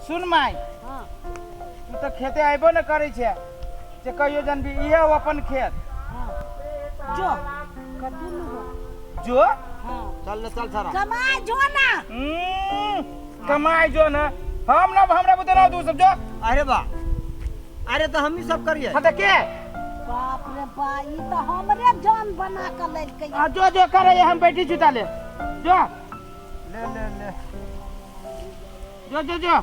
सुन माई तू तो खेते आइबो न करे छे जे कहियो जन भी इहे हो अपन खेत जो कद्दू न हो जो चल न चल सारा कमाई जो ना कमाई जो ना हम ना हमरा बता दू सब जो अरे बा अरे तो हम ही सब करिए हट के बाप रे बा ई तो हमरे जान बना के लेल के जो जो करे हम बैठी जुटा ले जो ले ले ले जो जो जो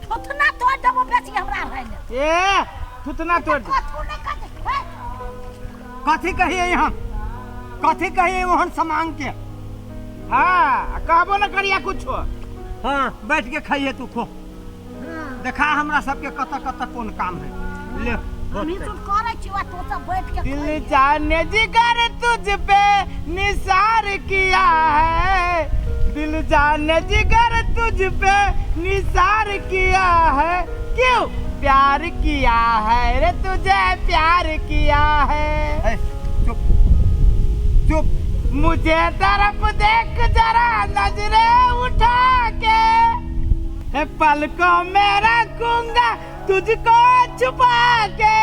थुथना तोड़ देबो बेसी हमरा रहले ए थुथना तोड़ दे कथी कहिए यहाँ कथी कहिए वहन समांग के हां कहबो न करिया कुछ हाँ बैठ के खाइए तू खो देखा हमरा सबके कत कत कौन काम है ले हमही तो करे छिवा तो सब बैठ के दिल जाने जिगर तुझ पे निसार किया है दिल जाने जिगर तुझ पे निसार किया है क्यों प्यार किया है रे तुझे प्यार किया है चुप चुप मुझे तरफ देख जरा नजरें उठा के पलकों में रखूंगा तुझको छुपा के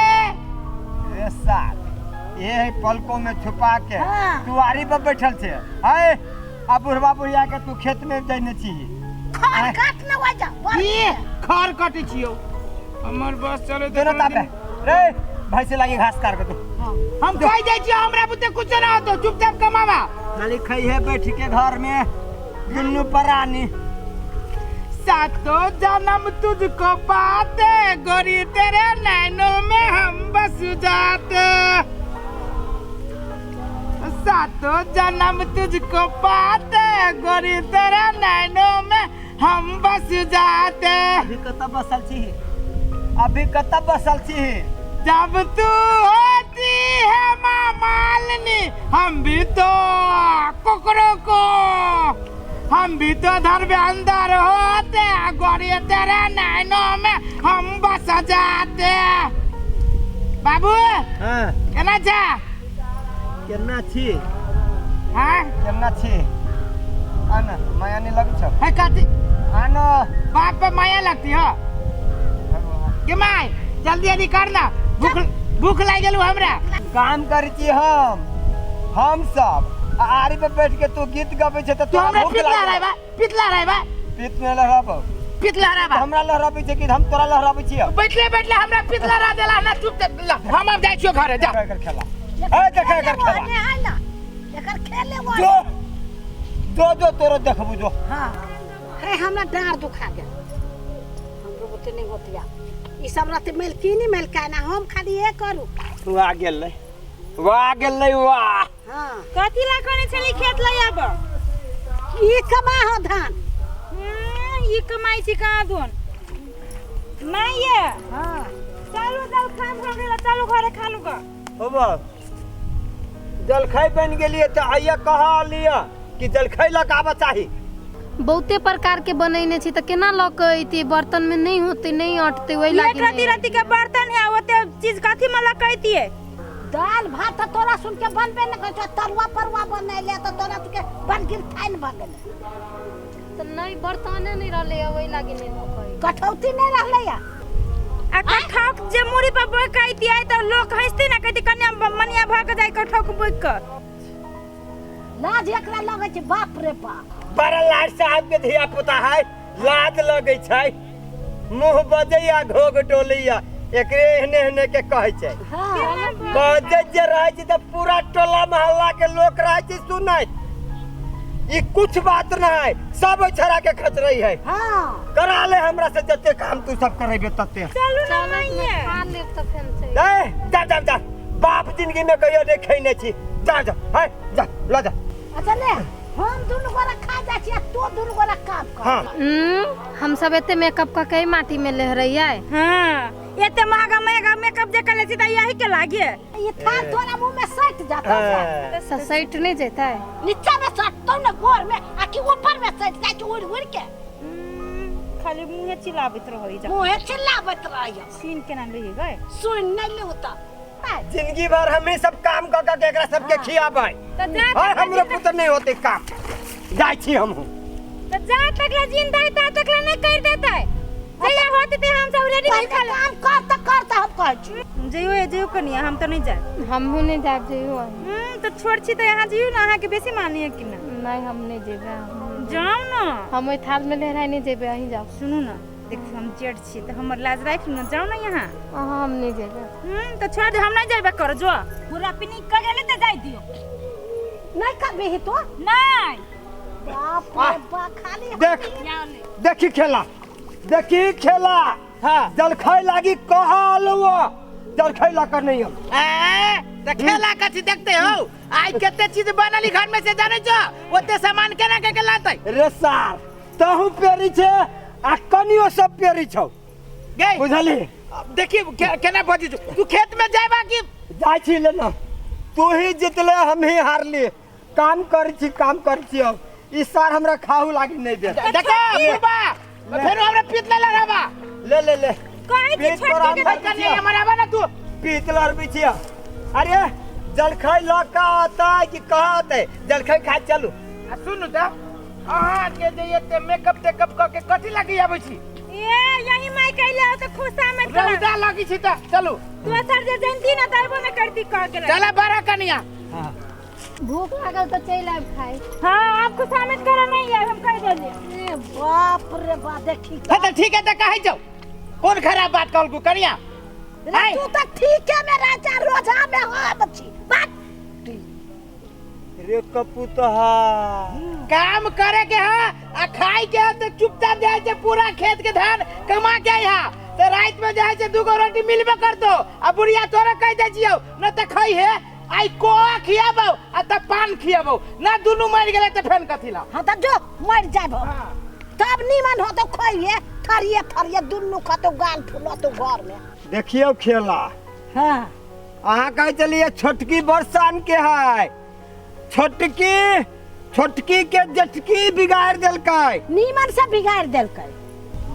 ऐसा ये पलकों में छुपा के हाँ। तू आरी पर बैठल छे है अब बुढ़वा बुढ़िया के तू खेत में जाने चाहिए खार काट न हो जा ये खर कटे छियो हमर बस चले दोनों तापे रे भाई से लागी घास काट के तू हम कह जाय छी हमरा बुते कुछ ना हो तो चुपचाप कमावा नाली खाई है बैठ के घर में दुन्नू परानी सातों जन्म तुझको पाते गोरी तेरे नैनों में हम बस जाते सातों जन्म तुझको पाते गोरी तेरे नैनों में हम बस जाते अभी कत बसल छी अभी कत बसल छी जब तू होती है माँ मालिनी हम भी तो कुकरों को हम भी तो घर में अंदर होते गोरी तेरे नैनों में हम बस जाते बाबू हां केना छा केना छी हां केना छी आना माया नहीं लगी छ है काती आना बाप पे माया लगती हो के माय जल्दी जल्दी करना भूख लाग गेलु हमरा काम करै छी हम सब आरी पे बैठ के तू गीत गाबै छ त तू हमरा पितला रहबा पीत में लहराबो पितला रहबा हमरा लहराबै छै कि हम तोरा लहराबै छी बैठले हमरा पितला रह देला ना चुप हम अब जाय छियो घरे जा कर खेला ए देख कर खेला ने है ना एकर खेले वो जो तोरो देखबू जो हां हे हमरा डार दुखा गेल हमरो बुते नहीं होतिया ई सब रात मेल की नहीं मेल का ना हम खाली ए करू वाह गेलै वाह हां कथी ला करे छली खेत लै आब ई कमा हो धान ई कमाई छी कहाँ दोन नहीं ये हां चलो दल खाम हो गेल चलो घरे खालू ग होबा जलखै बन गेलिए त आइया कहा लिया कि जलखै लगाबा चाही बहुते प्रकार के बनैने छी त केना लकैती बर्तन में नहीं होते नहीं अटते वही ये लागी रति के बर्तन है ओते चीज कथी में लकैती है दाल भात तो तोरा सुन के बनबे न कर तरुआ परवा बनैले त तोरा के बन गिर खाइन भ गेल त नहीं बर्तने नहीं रहले वही लागी नहीं लकै कठौती नहीं रहले या आ कठौक जे मुड़ी पर बोकैती है त लोग हंसते ना कहती कन्या मनिया भाग जाय कठौक बोक के लाज एकरा लगे छै बाप रे बाप बड़ा लाड साहब के धिया पुता है लाज लगे छै मुंह बजैया घोग टोलैया एकरे एहने के कहै छै हां बजे जे रहै छै त पूरा टोला मोहल्ला के लोग रहै छै सुनैत ई कुछ बात न है सब छरा के खचरई है हां करा ले हमरा से जते काम तू सब करेबे तते चलू ना नहीं है खा लेब त फेन छै ए जा बाप जिंदगी में कहियो देखै नै छी जा है जा ल जा अच्छा ले हम दुनु गोरा खा जा छी तो दुनु गोरा काम कर हां हम सब एते मेकअप का कई माटी में ले रही है हां एते महंगा मेकअप जे करे छी त यही के लागे ये थान तोरा मुंह में सट जाता है ससैट नहीं जेता है नीचे में सट तो न गोर में आ कि ऊपर में सट जाय छै उड़ उड़ के खाली मुंहे चिल्लाबैत रहै जा मुंह चिल्लाबैत रहै सीन केना रहि गए सुन नहीं ले उता होता है जिंदगी भर हम ही सब काम कर के एकरा सबके खियाबै तो जा और हमरो पुत्र नहीं होते काम जाय छी हम तो जा तकला जिंदा है ता तकला नहीं कर देता है जया होते थे हम सब रेडी पहले खा ले काम करता हम कहै छी जइयो कनिया हम तो नहीं जाए हमहू नहीं जाब जइयो तो छोड़ छी तो यहाँ जइयो ना अहाँ के बेसी मानिए कि ना नहीं हम नहीं जेबे जाओ ना हम ओइ थाल में लहराई नहीं जेबे अहीं जाओ सुनू ना देखियो हम जेठ छी तो हमर लाज राख ना जाओ ना यहाँ हम नहीं जेबे तो छोड़ दे हम नहीं जाबे कर जो पूरा पिकनिक कर गेले तो जाई दियो नहीं करबे ही तो नहीं बाप रे बा खाली देख देखी खेला हाँ जलखै लागी कहल वो जलखै ला कर नहीं हम तो खेला कथी देखते हो आज कितने चीज बनली घर में से जाने छो ओते सामान केना के लाते रे सार तहु पेरी छे आ कनियो सब पेरी छौ गई बुझली देखी केना बजी तू खेत में जाबा कि जाय छी ले ना तू ही जितले हम ही हारली काम कर छी अब ई सार हमरा खाहू लागी नहीं दे देखो बुढ़बा फिर हमरा पीत ले रहबा ले कहे कि पीत छोड़ पर के हम कनी हमारा बना तू पीतलर बिछिया अरे जलखै लका आता है कि कहाँ आता है जलखै खा चलू सुनु त अहाँ के जे एते मेकअप टेकअप क के कथी लगी आबै छी ए यही माई कहले हो तो खुशा में कर रौदा लगी छी त चलू तू सर जे जानती ना तइबो ना करती कह के चला बारा कनिया भूख लागल तो चल आब खाए हां आप खुशा में कर नहीं है हम कह देली ए बाप रे बा देखी है त ठीक है त कहि जाओ कौन खराब बात कहलकू कनिया रे तू तो ठीक है मेरा चार रोजा में हो बच्ची बात रे कपूतहा काम करे के है आ खाई के है तो चुपचाप जाए छे पूरा खेत के धान कमा के यहाँ तो रात में जाए छे दूगो रोटी मिलबे कर दो आ बुढ़िया तोरा कह दे जियो न त खई है आई कोआ खियाबो आ त पान खियाबो ना दुनु मर गेले त फेन कथी ला हां त जो मर जाबो तब नीमन हो तो खइए थरिए दुन्नु खतो गाल फुलो तो घर में देखियो खेला हां अहाँ कह चलिए छोटकी बरसान के है छोटकी के जटकी बिगाड़ देलकै नीमन से बिगाड़ देलकै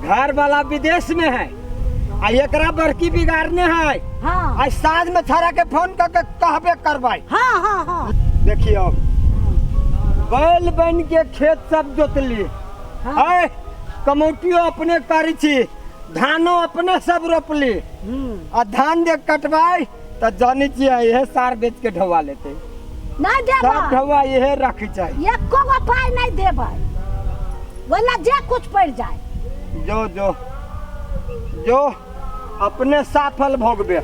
घर वाला विदेश में है आ एकरा बड़की बिगाड़ने है हां आज साँझ में छाड़ा के फोन करके कहबे करबै हां देखियो बैल बन के खेत सब जोतली है कमौटियो अपने करी छी धानो अपने सब रोपली आ धान जे कटवाई त जानी छियै यह सार बेच के ढवा लेते नहीं सब देबै ढवा यह रखी चाहिए एको गो पाई नहीं देबै वला जे कुछ पड़ जाए जो अपने साफल भोगबे